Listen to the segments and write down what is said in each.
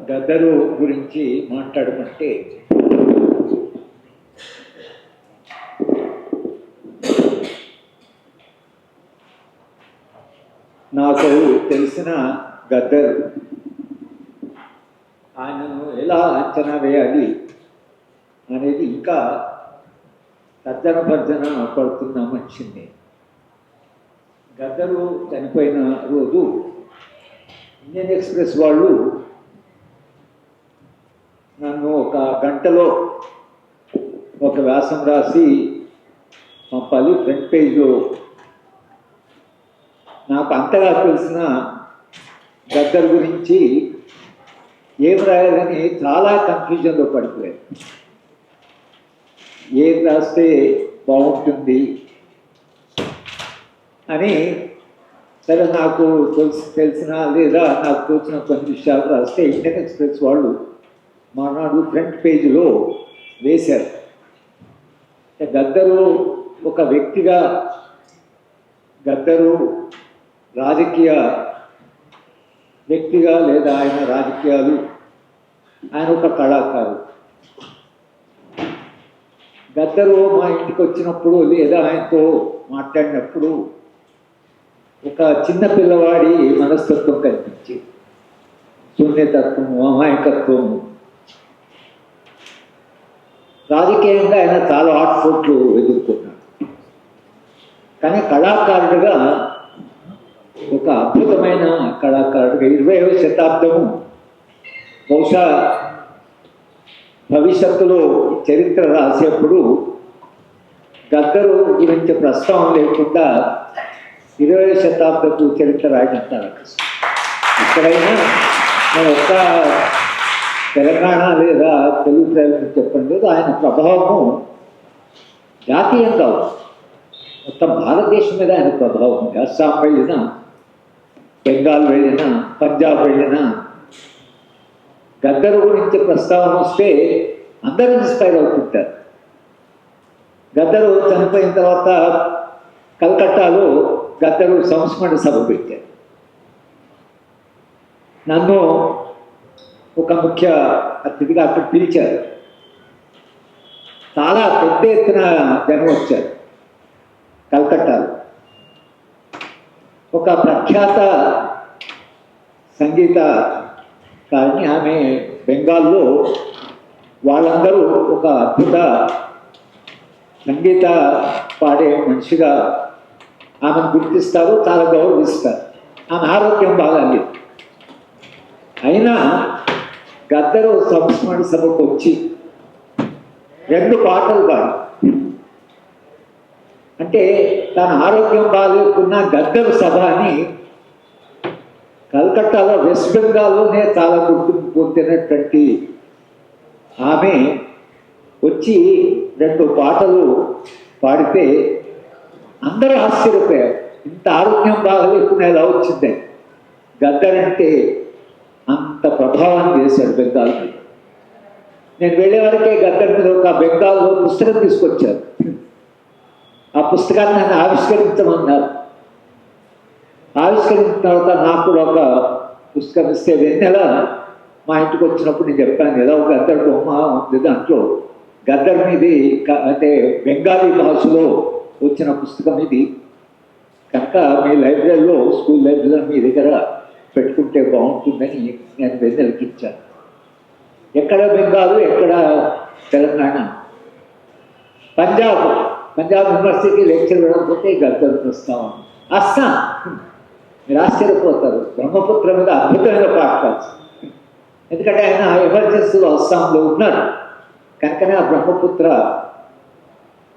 గద్దరు గురించి మాట్లాడుకుంటే నాకు తెలిసిన గద్దరు ఆయనను ఎలా అంచనా వేయాలి అనేది ఇంకా తర్జన భర్జన పడుతున్న మనిషిని. గద్దరు చనిపోయిన రోజు ఇండియన్ ఎక్స్ప్రెస్ వాళ్ళు నన్ను ఒక గంటలో ఒక వ్యాసం రాసి పంపాలి ఫ్రంట్ పేజ్లో. నాకు అంతగా తెలిసిన గద్దర్ గురించి ఏం రాయాలని చాలా కన్ఫ్యూజన్లో పడిపోయాను. ఏం రాస్తే బాగుంటుంది అని. సరే, నాకు తెలిసిన లేదా నాకు తోచిన కొన్ని విషయాలు రాస్తే ఇండియన్ ఎక్స్ప్రెస్ వాళ్ళు మనాడు ఫ్రంట్ పేజీలో వేశారు. గద్దరు ఒక వ్యక్తిగా, గద్దరు రాజకీయ వ్యక్తిగా లేదా ఆయన రాజకీయాలు, ఆయన ఒక కళాకారుడు. గద్దరు మా ఇంటికి వచ్చినప్పుడు లేదా ఆయనతో మాట్లాడినప్పుడు ఒక చిన్న పిల్లవాడి మనస్తత్వం కనిపించి, శూన్యతత్వము, అమాయకత్వము. రాజకీయంగా ఆయన చాలా ఆటుపోట్లు ఎదుర్కొన్నాడు, కానీ కళాకారుడిగా ఒక అద్భుతమైన కళాకారుడిగా 20వ శతాబ్దము బహుశా భవిష్యత్తులో చరిత్ర రాసేప్పుడు గద్దరు గురించి ప్రస్తావన లేకుండా 20వ శతాబ్దపు చరిత్ర రాయనంటారు. ఎక్కడైనా నేను ఒక్క తెలంగాణ లేదా తెలుగు ప్రజలకు చెప్పండి లేదు, ఆయన ప్రభావము జాతీయంగా మొత్తం భారతదేశం మీద ఆయన ప్రభావం ఉంది. అస్సాం వెళ్ళినా, బెంగాల్ వెళ్ళినా, పంజాబ్ వెళ్ళినా గద్దరు గురించి ప్రస్తావన వస్తే అందరూ ఇన్స్పైర్ అవుతుంటారు. గద్దరు చనిపోయిన తర్వాత కలకత్తాలో గద్దరు సంస్మరణ సభ పెట్టారు. నన్ను ఒక ముఖ్య అతిథిగా అక్కడ పిలిచారు. చాలా పెద్ద ఎత్తున జనం వచ్చారు. కలకత్తాలో ఒక ప్రఖ్యాత సంగీత కానీ ఆమె బెంగాల్లో వాళ్ళందరూ ఒక అద్భుత సంగీత పాడే మనిషిగా ఆమెను గుర్తిస్తారు, చాలా గౌరవిస్తారు. ఆమె ఆరోగ్యం బాగాలేదు. అయినా గద్దరు సంస్మరణ సభకు వచ్చి 2 పాటలు పాడు. అంటే తన ఆరోగ్యం బాగాలేకున్న గద్దరు సభ అని కలకత్తాలో, వెస్ట్ బెంగాల్లోనే చాలా గుర్తింపు పొందినటువంటి ఆమె వచ్చి 2 పాటలు పాడితే అందరూ ఆశ్చర్యపోయారు. ఇంత ఆరోగ్యం బాగాలేకుండా ఎలా వచ్చిందని. గద్దర్ అంటే అంత ప్రభావాన్ని చేశాడు బెంగాల్ మీద. నేను వెళ్ళే వరకే గద్దర్ మీద ఒక బెంగాల్లో పుస్తకం తీసుకొచ్చారు. ఆ పుస్తకాన్ని నన్ను ఆవిష్కరించమన్నారు. ఆవిష్కరించిన తర్వాత నాకు కూడా ఒక పుస్తకం ఇస్తే వెన్నెల మా ఇంటికి వచ్చినప్పుడు నేను చెప్పాను, ఏదో ఒక గద్దర్ బొమ్మ ఉంది, దాంట్లో గద్దర్ మీది అంటే బెంగాలీ భాషలో వచ్చిన పుస్తకం ఇది, కనుక మీ లైబ్రరీలో, స్కూల్ లైబ్రరీలో మీ దగ్గర పెట్టుకుంటే బాగుంటుందని నేను వెన్నెలకి ఇచ్చాను. ఎక్కడ బెంగాలు, ఎక్కడ తెలంగాణ. పంజాబ్ యూనివర్సిటీ లెక్చర్ ఇవ్వకపోతే గద్దరు ప్రస్తావన. అస్సాం, మీరు ఆశ్చర్యపోతారు, బ్రహ్మపుత్ర మీద అద్భుతమైన పాట రాసి, ఎందుకంటే ఆయన ఎమర్జెన్సీలో అస్సాంలో ఉన్నాడు కనుకనే ఆ బ్రహ్మపుత్ర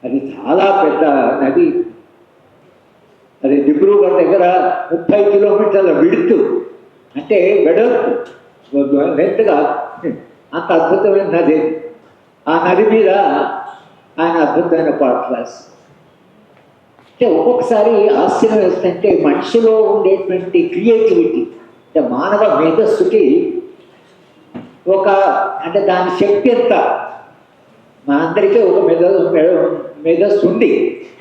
అది చాలా పెద్ద నది. అది దిబ్రూగఢ్ దగ్గర 30 కిలోమీటర్ల విడుతు, అంటే వెడల్పు, లెంత్గా అంత అద్భుతమైన నది. ఆ నది మీద ఆయన అద్భుతమైన పాట రాసి. అంటే ఒక్కొక్కసారి ఆశ్చర్యం వేస్తుంటే మనిషిలో ఉండేటువంటి క్రియేటివిటీ, అంటే మానవ మేధస్సుకి ఒక, అంటే దాని శక్తి ఎంత, మా అందరికీ ఒక మేధస్సు ఉంది,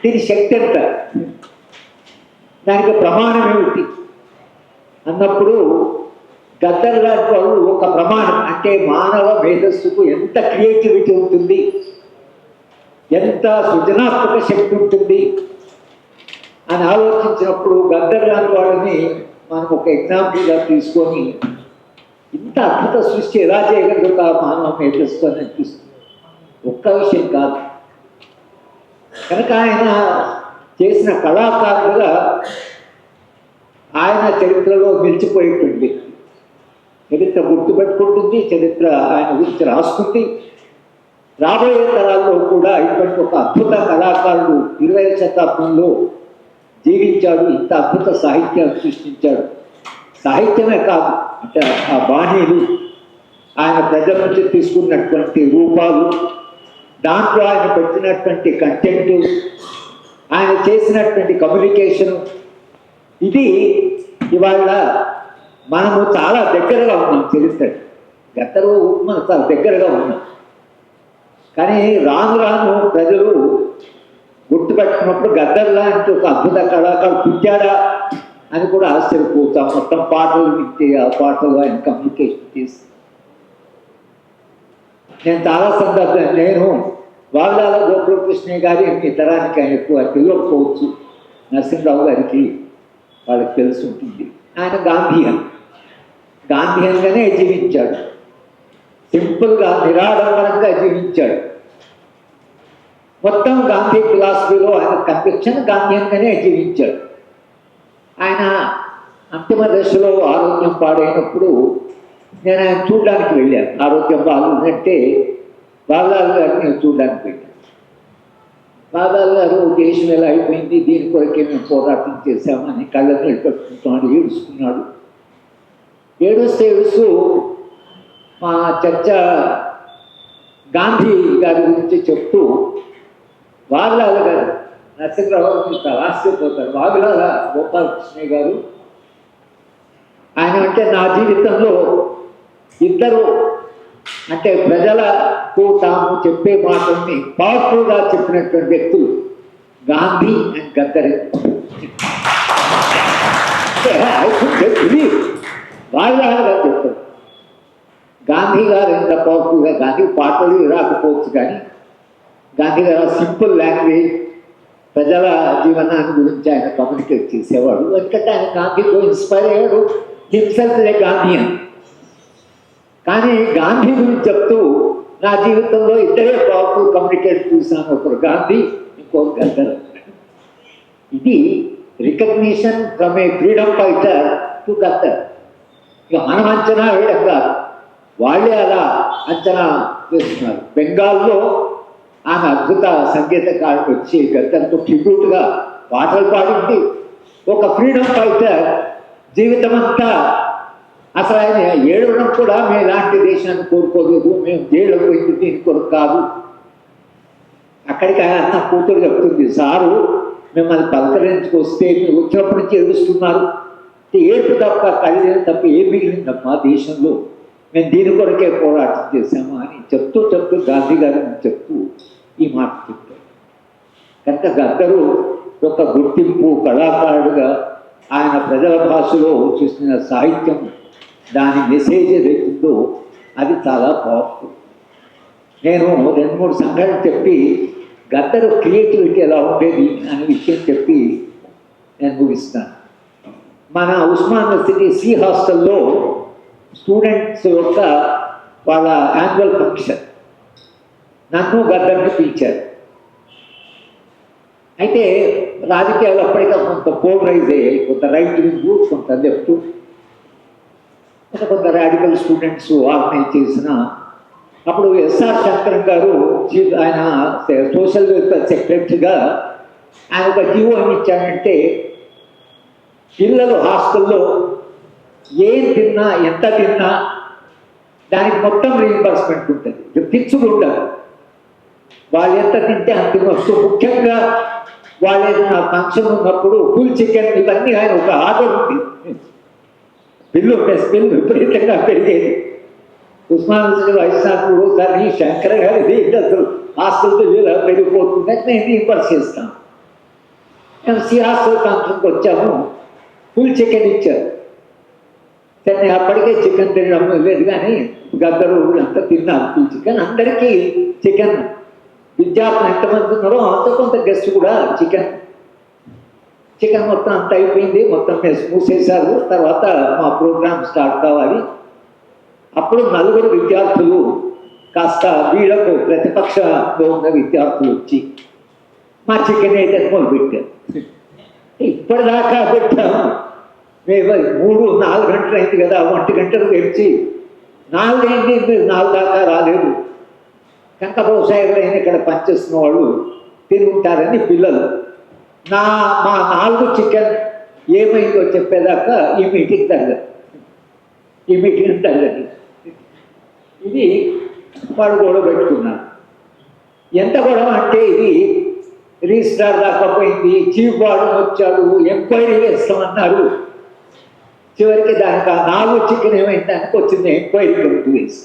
దీని శక్తి ఎంత, దానికి ప్రమాణం ఏమిటి అన్నప్పుడు గద్దర్ గారి వాళ్ళు ఒక ప్రమాణం అంటే మానవ మేధస్సుకు ఎంత క్రియేటివిటీ ఉంటుంది, ఎంత సృజనాత్మక శక్తి ఉంటుంది అని ఆలోచించినప్పుడు గద్దర్ గారి వాళ్ళని మనం ఒక ఎగ్జాంపుల్గా తీసుకొని ఇంత అద్భుత సృష్టి ఎలా చేయగలుగుతా మానవ మేధస్సు అని అనిపిస్తుంది. ఒక్క విషయం కాదు. కనుక ఆయన చేసిన కళాకారుడుగా ఆయన చరిత్రలో నిలిచిపోయేటువంటి వ్యక్తి. చరిత్ర గుర్తుపెట్టుకుంటుంది, చరిత్ర ఆయన గురించి రాసుకుంది. రాబోయే తరాల్లో కూడా ఇటువంటి ఒక అద్భుత కళాకారుడు 20వ శతాబ్దంలో జీవించాడు, ఇంత అద్భుత సాహిత్యాన్ని సృష్టించాడు. సాహిత్యమే కాదు, అంటే ఆ బాణీలు, ఆయన ప్రజల నుంచి తీసుకున్నటువంటి రూపాలు, దాంట్లో ఆయన పెట్టినటువంటి కంటెంట్, ఆయన చేసినటువంటి కమ్యూనికేషను, ఇది ఇవాళ మనము చాలా దగ్గరగా ఉన్నాం. చరిత్ర గద్దరు మనం చాలా దగ్గరగా ఉన్నాం. కానీ రాను రాను ప్రజలు గుర్తుపెట్టుకున్నప్పుడు గద్దర్ లాంటి ఒక అద్భుత కళాకారుడు పుట్టాడా అని కూడా ఆశ్చర్యపోతాం. మొత్తం పాటలు వింటే ఆ పాటలు ఆయన కమ్యూనికేషన్ చేసి నేను చాలా సందర్భం నేను వాగ్దాల గోపాలకృష్ణ గారి మీ తరానికి ఆయన ఎక్కువ తెలియకపోవచ్చు, నరసింహరావు గారికి వాళ్ళకి తెలిసి ఉంటుంది. ఆయన గాంధీయంగానే జీవించాడు, సింపుల్గా నిరాడంబరంగా జీవించాడు. మొత్తం గాంధీ ఫిలాసఫీలో ఆయన కన్విక్షన్ గాంధీయంగానే జీవించాడు. ఆయన అంతిమ దశలో ఆరోగ్యం పాడైనప్పుడు నేను ఆయన చూడడానికి వెళ్ళాను. ఆరోగ్యం బాగుందంటే బాలాల్ గారిని నేను చూడడానికి వెళ్ళాను. బాలాల్ గారు దేశం ఎలా అయిపోయింది, దీని కొరకే మేము పోరాటం చేశామని కళ్ళ నీళ్ళు పెట్టుకుంటున్నాడు, ఏడుస్తున్నాడు. ఏడుస్తూ మా చర్చ గాంధీ గారి గురించి చెప్తూ వాగ్లాల గారు, నరసింహరావు చాలా ఆశ్చర్యపోతారు. వాగ్లాల గోపాలకృష్ణ గారు ఆయన అంటే నా జీవితంలో ఇద్దరు అంటే ప్రజలకు తాము చెప్పే మాటల్ని పవర్ఫుల్గా చెప్పినటువంటి వ్యక్తులు గాంధీ అండ్ గద్దర్. వాగ్లాల గారు చెప్తారు. గాంధీ గారు ఎంత పవర్ఫుల్గా, గాంధీ పాటలు రాకపోవచ్చు కానీ గాంధీ గారు సింపుల్ లాంగ్వేజ్, ప్రజల జీవనాన్ని గురించి ఆయన కమ్యూనికేట్ చేసేవాడు. ఎందుకంటే ఆయన గాంధీతో ఇన్స్పైర్ అయ్యాడు, హిమ్సెల్ఫ్ ఏ గాంధీయన్. కానీ గాంధీ గురించి చెప్తూ నా జీవితంలో ఇద్దరే పవర్ఫుల్ కమ్యూనికేట్ చూశాను, ఒకరు గాంధీ, ఇంకొకరు గద్దర్. ఇది recognition from a freedom fighter to Gaddar. ఇక మనం అంచనా వేయడం కాదు, వాళ్ళే అలా అంచనా వేస్తున్నారు. బెంగాల్లో ఆమె అద్భుత సంగీతకారుడు వచ్చి గద్దర్తో ట్రిబ్యూట్గా పాటలు పాడింది. ఒక ఫ్రీడమ్ ఫైటర్ జీవితం అంతా అసలు ఆయన ఏడవడం కూడా మేము ఇలాంటి దేశాన్ని కోరుకోలేదు, మేము జైలు పోయింది దీని కొరకు కాదు. అక్కడికి ఆయన అన్న కూతురు చెప్తుంది, సారు మిమ్మల్ని పలకరించుకొస్తే మీరు వచ్చినప్పటి నుంచి ఏడుస్తున్నారు, ఏడుపు తప్ప కళ్ళేరు తప్ప ఏం మిగిలిందమ్మా దేశంలో, మేము దీని కొరకే పోరాటం చేశాము అని చెప్తూ గాంధీ గారిని చెప్తూ ఈ మాట చెప్పారు. కనుక గద్దరు ఒక గుర్తింపు కళాకారుడుగా ఆయన ప్రజల భాషలో చూసిన సాహిత్యం, దాని మెసేజ్ ఏదైతుందో అది చాలా పవర్ఫుల్. నేను 2-3 సంఘటనలు చెప్పి గద్దరు క్రియేటివిటీ ఎలా ఉండేది అనే విషయం చెప్పి నేను ముగిస్తాను. మన ఉస్మాన్ యూనివర్సిటీ సి హాస్టల్లో స్టూడెంట్స్ యొక్క వాళ్ళ యాన్యువల్ ఫంక్షన్ నన్ను గద్దర్ని పిలిచారు. అయితే రాజకీయాలు అప్పటికే కొంత పోలరైజ్ అయ్యాయి, కొంత రైట్ వింగ్, కొంత లెఫ్ట్, కొంత రాడికల్ స్టూడెంట్స్ ఆర్గనైజ్ చేసిన అప్పుడు ఎస్ఆర్ శంకరన్ గారు ఆయన సోషల్ వెల్ఫేర్ సెక్రటరీగా ఆయన ఒక జీవో ఏమి ఇచ్చాడంటే పిల్లలు హాస్టల్లో ఏం తిన్నా ఎంత తిన్నా దానికి మొత్తం రీయింబర్స్మెంట్ ఉంటుంది, ఫిక్స్డ్ ఉండదు. వాళ్ళు ఎంత తింటే అంత వస్తూ, ముఖ్యంగా వాళ్ళు ఏదైనా ఫంక్షన్ ఉన్నప్పుడు ఫుల్ చికెన్ ఇవన్నీ ఆయన ఒక ఆర్డర్ ఉంది. మెస్ బిల్లు విపరీతంగా పెరిగేది. ఉస్మాన్ వైశాఖుడు కానీ శంకర గారి అసలు హాస్టల్తో పెరిగిపోతుందని నేను రీయింబర్స్ చేస్తాను. మేము సి హాస్టల్ ఫంక్షన్కి వచ్చాము, ఫుల్ చికెన్ ఇచ్చారు. సరే అప్పటికే చికెన్ తినడం లేదు, కానీ గద్దరు అంతా తిన్నారు ఈ చికెన్. అందరికీ చికెన్. విద్యార్థులు ఎంతమంది ఉన్నారో అంత కొంత గెస్ట్ కూడా చికెన్ మొత్తం అంత అయిపోయింది. మొత్తం మూసేశారు. తర్వాత మా ప్రోగ్రామ్ స్టార్ట్ కావాలి. అప్పుడు 4 విద్యార్థులు కాస్త వీళ్ళకు ప్రతిపక్షంలో ఉన్న విద్యార్థులు వచ్చి మా చికెన్ అయితే మొదలుపెట్టారు. ఇప్పటిదాకా పెట్టాము మేము 3-4 గంటలు అయింది కదా, 1 గంటలు తెరిచి 4 అయింది, మీరు 4 దాకా రాలేదు కనుక బహుశా ఎవరైనా ఇక్కడ పనిచేస్తున్న వాళ్ళు తిని ఉంటారని పిల్లలు. మా 4 చికెన్ ఏమైందో చెప్పేదాకా ఈ మీటింగ్ తగ్గదు. ఇది వాడు గొడవ పెట్టుకున్నాడు. ఎంత గొడవ అంటే ఇది రిజిస్ట్రార్ దాకా పోయింది, చీఫ్ వార్డు వచ్చాడు, ఎంక్వైరీ చేస్తామన్నారు. చివరికి దానికి 4 చికెన్ ఏమైంది దానికి వచ్చింది ఎంక్వైరీ కమిటీ వేసి.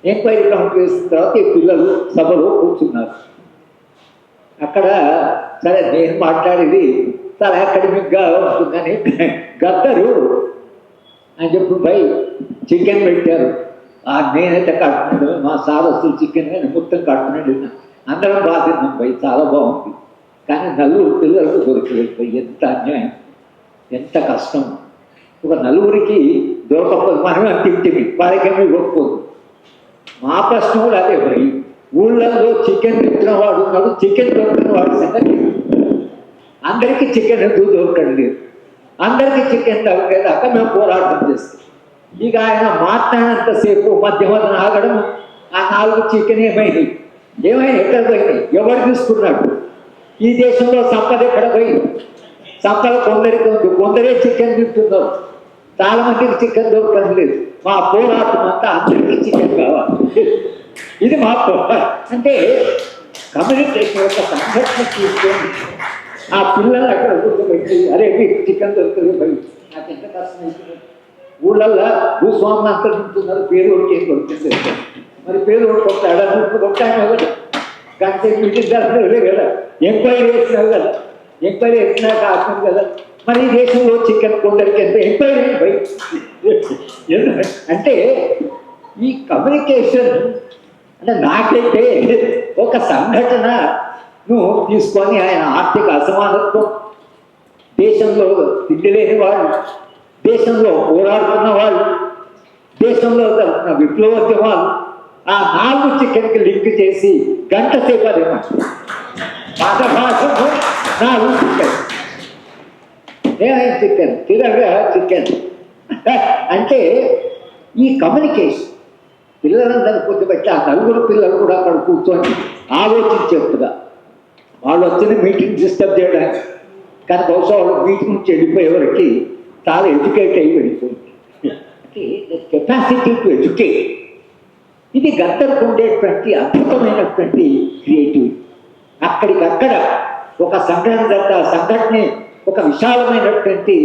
ఎంక్వైరీ కమిటీ వేసిన తర్వాత ఈ పిల్లలు సభలో కూర్చున్నారు. అక్కడ సరే నేను మాట్లాడేది చాలా అకాడమిక్గా ఉంటుందని గద్దరు అని చెప్పి పై చికెన్ పెట్టారు. నేనైతే కట్టుకున్నాడు, మా సార్ వస్తువు చికెన్ నేను మొత్తం కట్టుకున్నాడు. అందరం బాగా తిన్నాం పై, చాలా బాగుంది. కానీ 4 పిల్లలకు దొరకలేదు పై. ఎంత అన్యాయం, ఎంత కష్టం. ఒక 4కి దొరకకపోతే మనమే తింటివి, వాళ్ళకేమీ ఇవ్వకపోదు. మా ప్రశ్న కూడా అదే పై. ఊళ్ళల్లో చికెన్ తింటున్న వాడు ఉన్నాడు, చికెన్ దొరుకుతున్న వాడి సంగతి అందరికీ చికెన్ ఎందుకు దొరకడం లేదు. అందరికీ చికెన్ దొరికేదాకా మేము పోరాటం చేస్తాం. ఇక ఆయన మాట్లాడినంతసేపు మధ్య ఆగడం. ఆ 4 చికెన్ ఏమైనా ఎక్కడ పోయినాయి, ఎవరు తీసుకున్నాడు? ఈ దేశంలో సంపద ఎక్కడ పోయింది? సంపద కొందరికి ఉంది, కొందరే చికెన్ తింటున్నారు, చాలా మందికి చికెన్ దొరకడం లేదు. మా పోరాటం అంతా అందరికీ చికెన్ కావాలి. ఇది మా పోరాటం. అంటే కమ్యూనికేషన్ యొక్క సంఘటన తీసుకొని ఆ పిల్లలు అక్కడ కూర్చోబెట్టి అరే మీకు చికెన్ దొరుకుతుంది భయ్, నాకు ఎంత కష్టం అవుతుంది. ఊళ్ళల్లో భూస్వాములు అంతా తింటున్నారు, పేదోడికి ఏం దొరుకుతుంది. మరి పేదోడు కొట్టాడు, నువ్వు కొట్టాను కదా, గంటే మీటింగ్ జరగలే కదా, ఎంక్వైరీ చేసినావు కదా, ఎంక్వైరీ చేసినాక ఆత్మ కదా. మరి ఈ దేశంలో చికెన్ కొందరికి ఎంత ఎంక్వైరీ భయ్ అంటే ఈ కమ్యూనికేషన్ అంటే నాకైతే ఒక సంఘటనను తీసుకొని ఆయన ఆర్థిక అసమానత్వం, దేశంలో తిండి లేని వాళ్ళు, దేశంలో పోరాడుతున్న వాళ్ళు, దేశంలో విప్లవోద్యమాలు, ఆ 4 చికెన్కి లింక్ చేసి గంట సేపు అదేమాట భాషలో 4 చికెన్, ఏమైనా చికెన్ తిరగా చికెన్ అంటే ఈ కమ్యూనికేషన్ పిల్లలందరూ కూర్చోబెట్టి ఆ 4 పిల్లలు కూడా అక్కడ కూర్చొని ఆలోచించేట్టుగా వాళ్ళు వచ్చిన మీటింగ్ డిస్టర్బ్ చేయడానికి. కానీ బహుశా వాళ్ళు మీటింగ్ నుంచి వెళ్ళిపోయేవరకు చాలా ఎడ్యుకేట్ అయ్యి వెళ్ళిపోయింది. అంటే కెపాసిటీ టు ఎడ్యుకేట్, ఇది గద్దర్కు ఉండేటువంటి అద్భుతమైనటువంటి క్రియేటివిటీ. అక్కడికక్కడ ఒక సంఘటన ఒక విశాలమైనటువంటి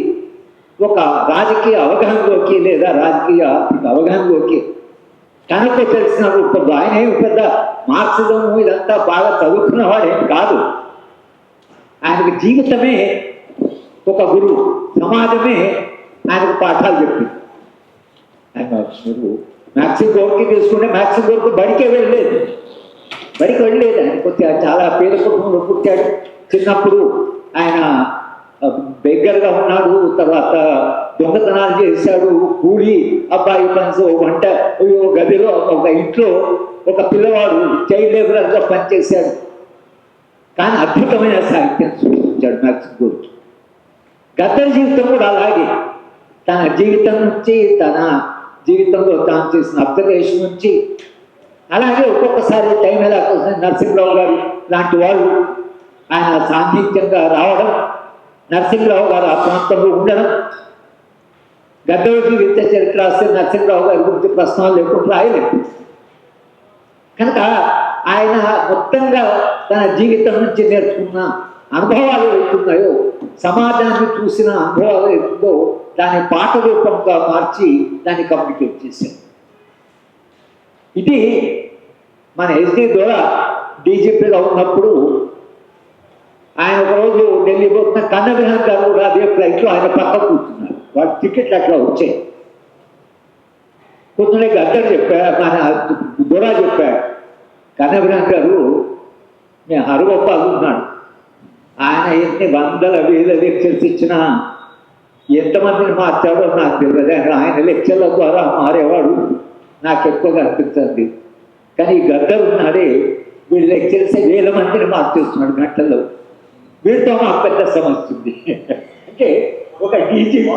ఒక రాజకీయ అవగాహనలోకి లేదా రాజకీయ అవగాహనలోకి తనకు తెలిసిన రూపంలో, ఆయన ఏమి పెద్ద మార్క్సిజం ఇదంతా బాగా చదువుకున్న వాడేం కాదు. ఆయనకు జీవితమే ఒక గురువు, సమాజమే ఆయనకు పాఠాలు చెప్పింది. ఆయన మీరు మ్యాక్సిమ్ గోర్కి తీసుకుంటే మ్యాక్సిమ్ గోర్కు బడికి వెళ్ళలేదు. ఆయన కొద్దిగా చాలా పేద కుటుంబంలో పుట్టాడు. చిన్నప్పుడు ఆయన బెగ్గరగా ఉన్నాడు, తర్వాత దొంగతనాలు చేశాడు, కూలి అబ్బాయి పని, వంట గదిలో ఒక ఇంట్లో ఒక పిల్లవాడు చైల్డ్ లేబరర్గా పనిచేశాడు. కానీ అద్భుతమైన సాహిత్యం సృష్టించాడు మ్యాక్సిమ్ గోర్కి. గద్దర్ జీవితం కూడా అలాగే, తన జీవితం నుంచి, తన జీవితంలో తాను చేసిన అబ్జర్వేషన్ నుంచి, అలాగే ఒక్కొక్కసారి టైం ఎలా నరసింహరావు గారు లాంటి వాళ్ళు ఆయన సాన్నిధ్యంగా రావడం, నరసింహరావు గారు ఆ ప్రాంతంలో ఉండడం. గద్దరికి విద్య చరిత్ర రాస్తే నరసింహరావు గారి గురించి ప్రశ్నలు లేకుండా రాయలేదు. కనుక ఆయన మొత్తంగా తన జీవితం నుంచి నేర్చుకున్న అనుభవాలు ఏతున్నాయో, సమాజాన్ని చూసిన అనుభవాలు ఏతుందో దాన్ని పాట రూపంగా మార్చి దాన్ని కమ్యూనికేట్ చేశారు. ఇది మన ఎస్డి ద్వారా డీజీపీగా ఉన్నప్పుడు ఆయన ఒకరోజు ఢిల్లీ పోతున్న కన్నవిహాన్ గారు కూడా అదే ఫ్లైట్లో ఆయన పక్క కూర్చున్నారు. వాటి టికెట్లు అట్లా వచ్చాయి. పొద్దునే గద్దర్ చెప్పా, మన దొరా చెప్పాడు. కనకరామ్ గారు మీ హరగోపాల్ ఉన్నాడు, ఆయన ఎన్ని వందల వేల లెక్చర్స్ ఇచ్చినా ఎంతమందిని మార్చాడో నాకు తెలియదు. ఆయన లెక్చర్ల ద్వారా మారేవాడు నాకు ఎక్కువగా అనిపిస్తుంది. కానీ ఈ గద్దర్ ఉన్నాడే, వీళ్ళు లెక్చర్స్ వేల మందిని మార్చేస్తున్నాడు గంటల్లో. వీటితో మాకు పెద్ద సమస్య ఉంది. అంటే ఒక డీజీపీ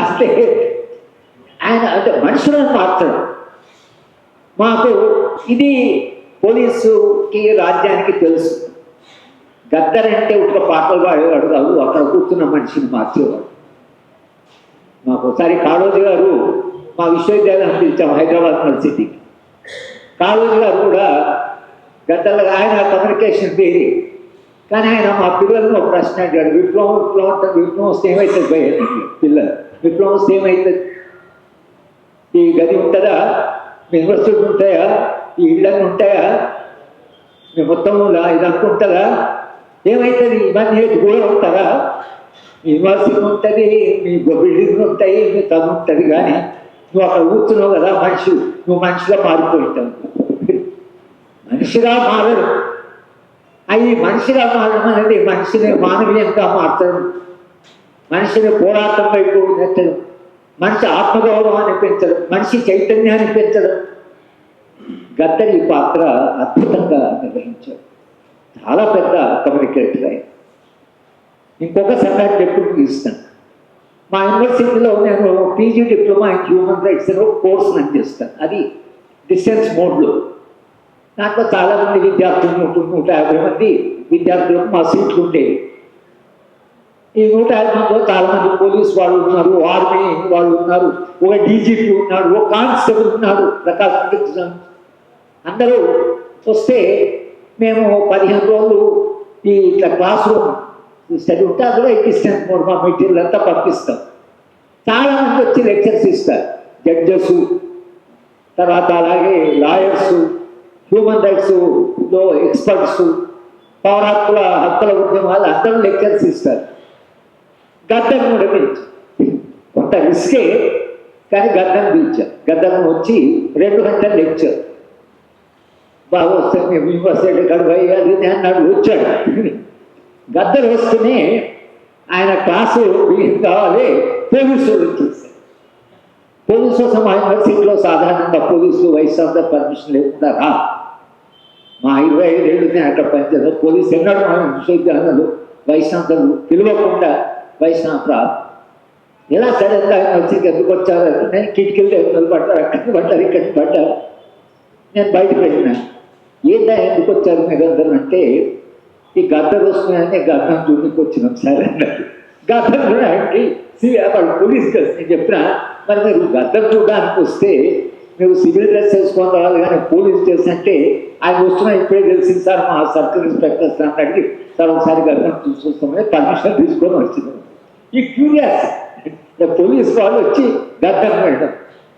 అంటే ఆయన అంటే మనుషులను మార్చడం. మాకు ఇది పోలీసుకి రాజ్యానికి తెలుసు. గద్దర్ అంటే ఒక పాటలు పాడేవాడు కాదు, అక్కడ కూర్చున్న మనిషిని మార్చేవాడు. మాకు ఒకసారి కాళోజీ గారు మా విశ్వవిద్యాలయం పిలిచాం హైదరాబాద్ యూనివర్సిటీకి. కాళోజీ గారు కూడా గద్దర్, ఆయన కమ్యూనికేషన్ థియరీ, కానీ ఆయన మా పిల్లలను ఒక ప్రశ్న అడిగాడు, విప్లవం వస్తే ఏమవుతుంది భయ పిల్లలు, విప్లవం వస్తే ఏమవుతుంది? ఈ గది ఉంటుందా, మీ యూనివర్సిటీ ఉంటాయా, ఈ ఇళ్ళని ఉంటాయా, మీ మొత్తం ఇదంతా ఉంటుందా, ఏమవుతుంది? ఇవన్నీ కూడా ఉంటారా? మీ యూనివర్సిటీ ఉంటుంది, మీ బిల్డింగ్లు ఉంటాయి, మీ తను ఉంటుంది, కానీ నువ్వు అక్కడ కూర్చున్నావు కదా మనిషి, నువ్వు మనిషిగా మారిపోయింటావు. మనిషిగా మారడు. అవి మనిషిగా మారడం అనేది మనిషిని మానవీయంగా మార్చడం, మనిషిని పోరాటం వైపు నెట్టడం, మనిషి ఆత్మగౌరవాన్ని పెంచడం, మనిషి చైతన్యాన్ని పెంచడం. గద్దర్ ఈ పాత్ర అద్భుతంగా నిర్వహించాడు. చాలా పెద్ద కమ్యూనికేటర్ ఆయన. ఇంకొక సంఘటన ఎప్పుడు ముగిస్తాను. మా యూనివర్సిటీలో నేను PG diploma in human rights అని ఒక కోర్సు నేను చేస్తాను. అది డిస్టెన్స్ మోడ్లో. దాంట్లో చాలామంది విద్యార్థులు 150 మంది విద్యార్థులకు మా సీట్లు ఉండేవి. ఈ 150 మందిలో చాలామంది పోలీస్ వాళ్ళు ఉన్నారు, ఆర్మీ వాళ్ళు ఉన్నారు, ఒక డీజీపీ ఉన్నాడు, ఒక కానిస్టేబుల్ ఉన్నాడు, ప్రకాశం. అందరూ వస్తే మేము 15 రోజులు ఈ ఇట్లా క్లాస్ రూమ్ స్టడీ ఉంటే అందులో డిస్టెన్స్ మోడ్ మా మెటీరియల్ అంతా పంపిస్తాం. చాలామంది వచ్చి లెక్చర్స్ ఇస్తారు. జడ్జెస్, తర్వాత అలాగే లాయర్సు, హ్యూమన్ రైట్స్లో ఎక్స్పర్ట్స్, హక్కుల ఉద్యమాలు అందరూ లెక్చర్స్ ఇస్తారు. గద్దర్ని కూడా పిలిచాం. కొంత రిస్కే, కానీ గద్దర్ని పిలిచాం. గద్దర్ని వచ్చి 2 గంటల లెక్చర్ బాగా వస్తే మేము యూనివర్సిటీ గడవయ్యి అది అన్నాడు. వచ్చాడు. గద్దర్ వస్తూనే ఆయన క్లాసు బిగిన్ కావాలి, పోలీసులు వచ్చేస్తారు. పోలీసు కోసం మా యూనివర్సిటీలో సాధారణంగా పోలీసులు వైస్ ఛాన్సలర్ పర్మిషన్ లేకుండా రా. మా 25 ఏళ్ళునే అక్కడ పనిచేస్తారు. పోలీసు ఎన్నడూ మా విశ్వవిద్యాలయంలో వైస్ ఛాన్సలర్ పిలవకుండా వైస్ ఛాన్సలర్ ఎలా సడన్గా యూనివర్సిటీకి ఎందుకు వచ్చారు? నేను కిటికీలు నిలబడ్డారు, అక్కడికి పడ్డారు, ఇక్కడికి పడ్డారు. నేను బయటకు వెళ్ళినా, ఏందా ఎందుకు వచ్చారు మీరందరూ అంటే, ఈ గద్దర్ వస్తున్నాయని గద్దర్ చూడడానికి వచ్చినాం సార్ అన్నారు. గద్దర్ కూడా అంటే వాళ్ళు పోలీస్ డ్రెస్ నేను చెప్పినా, మరి మీరు గద్దర్ చూడడానికి వస్తే మీరు సివిల్ డ్రెస్ వేసుకొని రావాలి, కానీ పోలీస్ డ్రెస్ అంటే ఆయన వస్తున్నా ఇప్పుడే తెలిసింది సార్, మా సర్కిల్ ఇన్స్పెక్టర్ సార్ అడిగి సార్ ఒకసారి గద్దర్ చూసుకొస్తామని పర్మిషన్ తీసుకొని వచ్చినాం. ఈ క్యూరియాసిటీ పోలీస్ వాళ్ళు వచ్చి గద్దర్ వెళ్ళడం,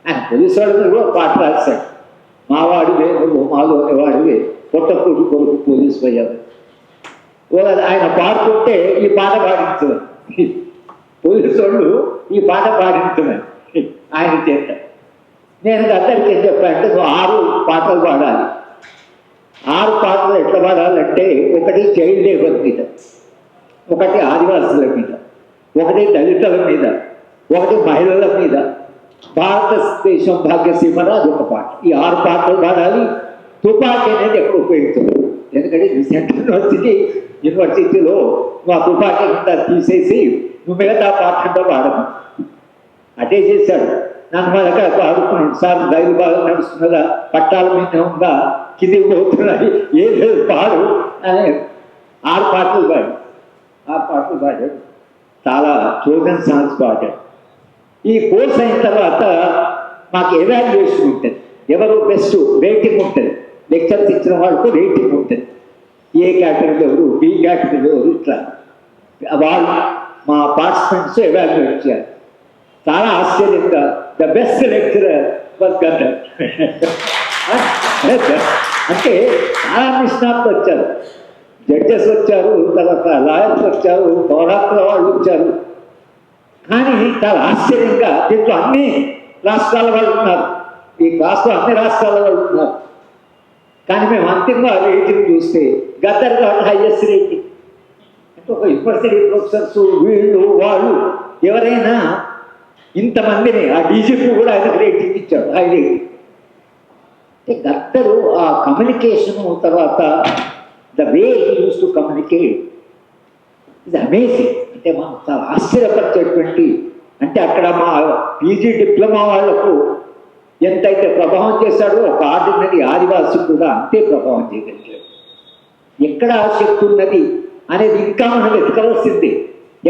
ఆయన పోలీస్ వాళ్ళు కూడా పాట రాశాడు. మావాడివే నువ్వు మాలోని వాడివే, పొట్టకూడి కొడుకు పోలీసు పోయావు. ఆయన పాడుతుంటే ఈ పాట పాడించడం, పోలీసు వాళ్ళు ఈ పాట పాడించడం ఆయన చేత. నేను గద్దరికి ఏం చెప్పానంటే, నువ్వు 6 పాటలు పాడాలి. 6 పాటలు ఎట్లా పాడాలంటే, ఒకటి చైల్డ్ లేబర్ మీద, ఒకటి ఆదివాసుల మీద, ఒకటి దళితుల మీద, ఒకటి మహిళల మీద, భారతదేశం భాగ్యసీమన అదొక పాట. ఈ 6 పాటలు పాడాలి. తుపాకీ అనేది ఎప్పుడు ఉపయోగించదు, ఎందుకంటే సెంట్రల్ యూనివర్సిటీలో మా తుపాకీ అంతా తీసేసి నువ్వు మిగతా పాటంతో పాడము. అదే చేశాడు. నన్ను మన దగ్గర ఆడుకున్నాడు, సార్ రైలు బాగా నడుస్తున్నదా, పట్టాల మీద ఉందా, కిందికి పోతున్నాయి, ఏం లేదు పాడు అని 6 పాటలు పాడు. 6 పాటలు పాడాడు. చాలా చోదన్ సాంగ్స్ పాడాడు. ఈ కోర్స్ అయిన తర్వాత మాకు ఎవాల్యుయేషన్ ఉంటుంది, ఎవరు బెస్ట్ రేటింగ్ ఉంటుంది. లెక్చర్స్ ఇచ్చిన వాళ్ళకు రేటింగ్ ఉంటుంది. ఏ కేటగిరీలో ఎవరు, బి కేటగిరీలో ఎవరు, ఇట్లా వాళ్ళు మా పార్టిసిపెంట్స్ ఎవాల్యుయేట్ చేయాలి. చాలా ఆశ్చర్యంగా the best lecturer was Gaddar. అంటే చాలా నిష్ణాతులు వచ్చారు. జడ్జెస్ వచ్చారు, తర్వాత లాయర్స్ వచ్చారు, పౌరాత్మ వాళ్ళు వచ్చారు. కానీ చాలా ఆశ్చర్యంగా దీంట్లో అన్ని రాష్ట్రాల వాళ్ళు ఉన్నారు, ఈ క్లాస్లో అన్ని రాష్ట్రాల వాళ్ళు ఉన్నారు. కానీ మేము అంతిమంగా రేటింగ్ చూస్తే గద్దర్ గారు హైయెస్ట్ రేటింగ్. అంటే ఒక యూనివర్సిటీ ప్రొఫెసర్స్ వీళ్ళు వాళ్ళు ఎవరైనా ఇంతమందిని, ఆ డీజీపీ కూడా ఆయనకు రేటింగ్ ఇచ్చాడు, హై రేటింగ్. అంటే గద్దరు ఆ కమ్యూనికేషను, తర్వాత the way he use to communicate ఇది అమేజింగ్. అంటే మనం చాలా ఆశ్చర్యపరిచేటువంటి, అంటే అక్కడ మా పీజీ డిప్లొమా వాళ్లకు ఎంతైతే ప్రభావం చేశాడో ఒక ఆర్డినరీ ఆదివాసి కూడా అంతే ప్రభావం చేయగలిగాడు. ఎక్కడ శక్తి ఉన్నది అనేది ఇంకా మనం వెతకవలసింది.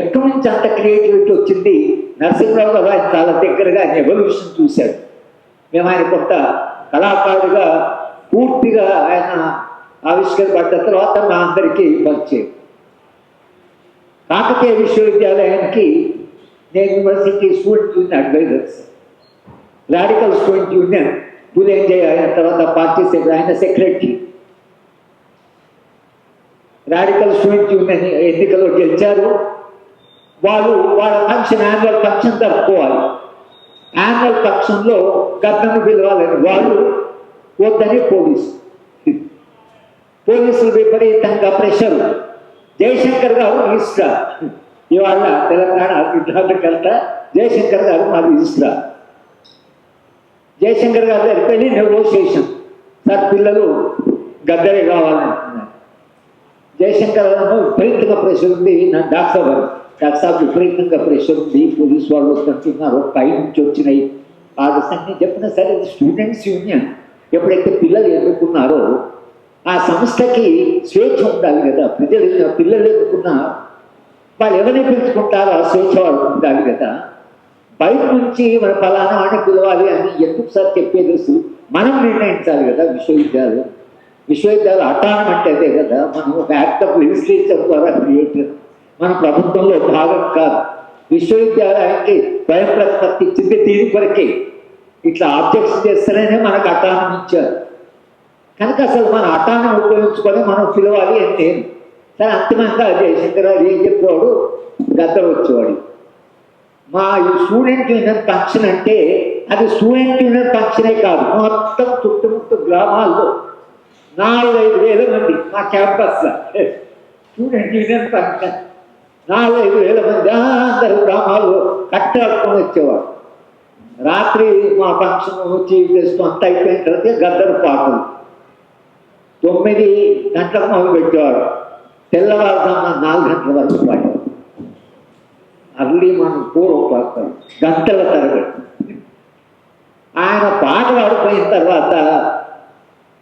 ఎక్కడి నుంచి అంత క్రియేటివిటీ వచ్చింది? నరసింహరావు గారు ఆయన చాలా దగ్గరగా ఆయన ఎవల్యూషన్ చూశాడు. మేము ఆయన కొంత కళాకారుడిగా పూర్తిగా ఆయన ఆవిష్కరింపడ్డ తర్వాత మా అందరికీ పరిచయం. కాకతీయ విశ్వవిద్యాలయానికి నేను university student union advisors, radical student union పులేంజయ్ అయిన తర్వాత పార్టీ ఆయన సెక్రటరీ. రాడికల్ స్టూడెంట్ యూనియన్ ఎన్నికల్లో గెలిచారు. వాళ్ళు వాళ్ళ ఫంక్షన్, యాన్యువల్ ఫంక్షన్ జరుపుకోవాలి. యాన్యువల్ ఫంక్షన్లో గద్దర్ను పిలవాలని వాళ్ళు వద్దని పోలీసులు విపరీతంగా ప్రెషర్. జయశంకర్ గారు రిజిస్ట్రార్, ఇవాళ తెలంగాణ విద్యార్థులకంతా జయశంకర్ గారు మా రిజిస్ట్రార్. జయశంకర్ గారి దగ్గరికి వెళ్ళి నెగోషియేషన్, సార్ పిల్లలు గద్దరే కావాలంటున్నారు. జయశంకర్ గారు విపరీతంగా ప్రెషర్ ఉంది, నా డాక్టర్ సాబ్ విపరీతంగా ప్రెషర్ ఉంది, పోలీసు వాళ్ళు వస్తున్నారు, పై నుంచి వచ్చినాయి ఆర్డర్స్ అన్నీ చెప్పినా సరే స్టూడెంట్స్ యూనియన్ ఎప్పుడైతే పిల్లలు ఎన్నుకున్నారో ఆ సంస్థకి స్వేచ్ఛ ఉండాలి కదా. పిల్లలు ఎన్నుకున్నా వాళ్ళు ఎవరిని పిలుచుకుంటారో ఆ స్వేచ్ఛ వాళ్ళకు ఉండాలి కదా. బయట నుంచి మన ఫలానా వాడిని పిలవాలి అని ఎందుకు సార్ చెప్పేది? మనం నిర్ణయించాలి కదా. విశ్వవిద్యాలయం అటానమీ అదే కదా. మనం ఒక యాక్ట్ ఆఫ్ లెజిస్లేచర్ ద్వారా క్రియేట్, మన ప్రభుత్వంలో భాగం కాదు. విశ్వవిద్యాలయానికి స్వయం ప్రతిపత్తి ఇచ్చింది దీని కొరకే. ఇట్లా ఆబ్జెక్ట్స్ చేస్తేనే మనకు అటానమీ ఇచ్చారు కనుక అసలు మన అటానమీ ఉపయోగించుకొని మనం పిలవాలి అని నేను. సరే అంతిమంగా జయశంకర్ గారు ఏం చెప్పేవాడు, గద్దర్ వచ్చేవాడు. మా ఈ స్టూడెంట్ యూనియన్ ఫంక్షన్ అంటే అది స్టూడెంట్ యూనియన్ ఫంక్షనే కాదు, మొత్తం చుట్టుముట్టు గ్రామాల్లో 4-5 వేల మంది మా క్యాంపస్లో స్టూడెంట్ యూనియన్ ఫంక్షన్. 4-5 వేల మంది అందరు గ్రామాల్లో కట్టుకొని వచ్చేవాడు. రాత్రి మా ఫంక్షన్ చీఫ్ గెస్ట్ అంతా అయిపోయిన తర్వాత గద్దర్ పాటలు 9 గంటలకు మొదలు పెట్టేవాడు, తెల్లవారుజామున 4 గంటల వరకు పాడేవాడు. అర్లీ మనం పూర్వం పాడతాడు గంటల తరగతి. ఆయన పాట పాడిపోయిన తర్వాత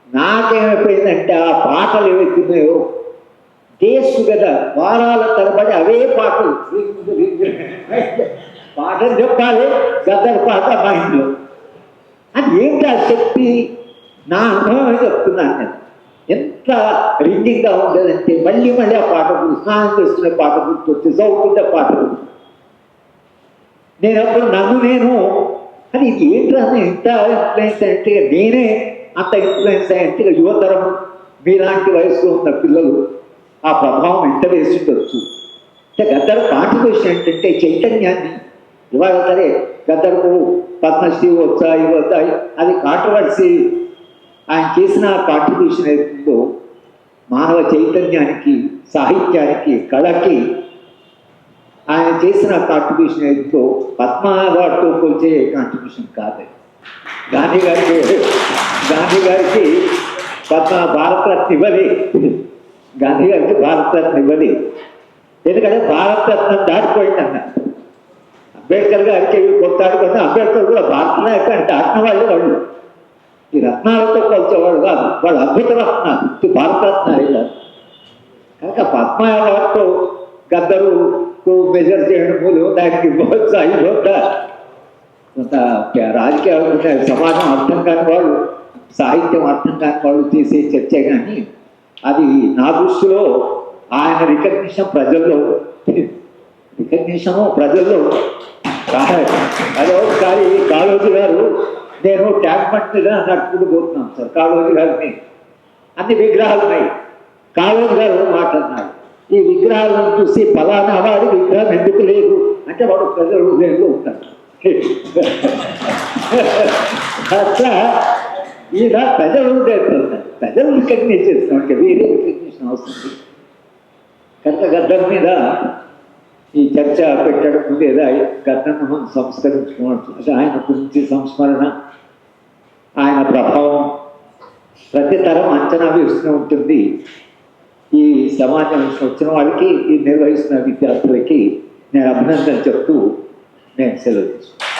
నాకేమైపోయిందంటే ఆ పాటలు ఏవైతున్నాయో డేస్ కదా, వారాల తరబడి అవే పాటలు పాటలు చెప్పాలి. గద్దర్ పాట మైండ్లో అది ఏంటి ఆ శక్తి? నా అనుభవమే చెప్తున్నాను నేను. ఎంత రింగింగ్గా ఉండేదంటే మళ్ళీ మళ్ళీ ఆ పాట గురించి, స్నానం చేస్తున్న పాట గురించి వచ్చి చదువుకునే పాట గురించి నేను అప్పుడు నేను అది ఇది ఏంటి అని ఎంత ఇన్ఫ్లుయెన్స్ అంటే నేనే అంత ఇన్ఫ్లుయెన్స్ అయ్యంటే యువతరం మీలాంటి వయసులో ఉన్న పిల్లలు ఆ ప్రభావం ఎంత వేసి ఉండొచ్చు. అంటే గద్దర్ కాంట్రిబ్యూషన్ ఏంటంటే చైతన్యాన్ని ఇవాళ సరే గద్దర్కు పద్మశ్రీ వచ్చాయి అది కాంట్రవర్సీ. ఆయన చేసిన కాంట్రిబ్యూషన్ ఏదో మానవ చైతన్యానికి, సాహిత్యానికి, కళకి ఆయన చేసిన కాంట్రిబ్యూషన్ ఏదో పద్మ అవార్డుతో కొలిచే కాంట్రిబ్యూషన్ కాదు. గాంధీ గారికి పద్మ భారతరత్న ఇవ్వలే, గాంధీ గారికి భారతరత్న ఇవ్వలే. ఎందుకంటే భారతరత్నం దాటిపోయిందన్న. అంబేద్కర్ గారికి కొట్టాడుకున్న అంబేద్కర్ కూడా భారత నాయకుడు అంటే ఆత్మ వాళ్ళు ఈ రత్నాలతో కొలిచేవాడు కాదు, వాళ్ళు అద్భుత రత్నాలు, భారతరత్న అయ్యారు. కనుక పద్మ అవార్డుతో గద్దరు మెజర్ చేయడం మూలం దానికి ఇవ్వచ్చా ఇవ్వద్దా? కొంత రాజకీయ సమాజం అర్థం కాని వాళ్ళు, సాహిత్యం అర్థం కాని వాళ్ళు చేసే చర్చే కానీ అది నా దృష్టిలో ఆయన రికగ్నిషన్ ప్రజల్లో అదే ఒకసారి కాళోజీ గారు, నేను ట్యాంక్ బండ్ మీద నడుచుకుంటూ పోతున్నాను సార్, కాళోజీ గారిని అన్ని విగ్రహాలు ఉన్నాయి. కాళోజీ గారు మాట్లాడినాడు, ఈ విగ్రహాలను చూసి ఫలానా వాడి విగ్రహం ఎందుకు లేదు అంటే వాడు ప్రజల హృదయంలో ఉంటాడు. అట్లా ఈయన ప్రజల హృదయంలో ఉంటాడు, ప్రజలు రికగ్నైజ్ చేస్తున్నాడు, వేరే రికగ్నిషన్ అవసరం. కనుక గద్దర్ మీద ఈ చర్చ పెట్టడం లేదా గద్దర్ను మనం సంస్కరించుకోవచ్చు. అంటే ఆయన గురించి సంస్మరణ, ఆయన ప్రభావం ప్రతి తరం అంచనా వేస్తూనే ఉంటుంది. ఈ సమాజం వచ్చిన వాళ్ళకి, ఈ నిర్వహిస్తున్న విద్యార్థులకి నేను అభినందన చెప్తూ నేను సెలవు తీసుకున్నాను.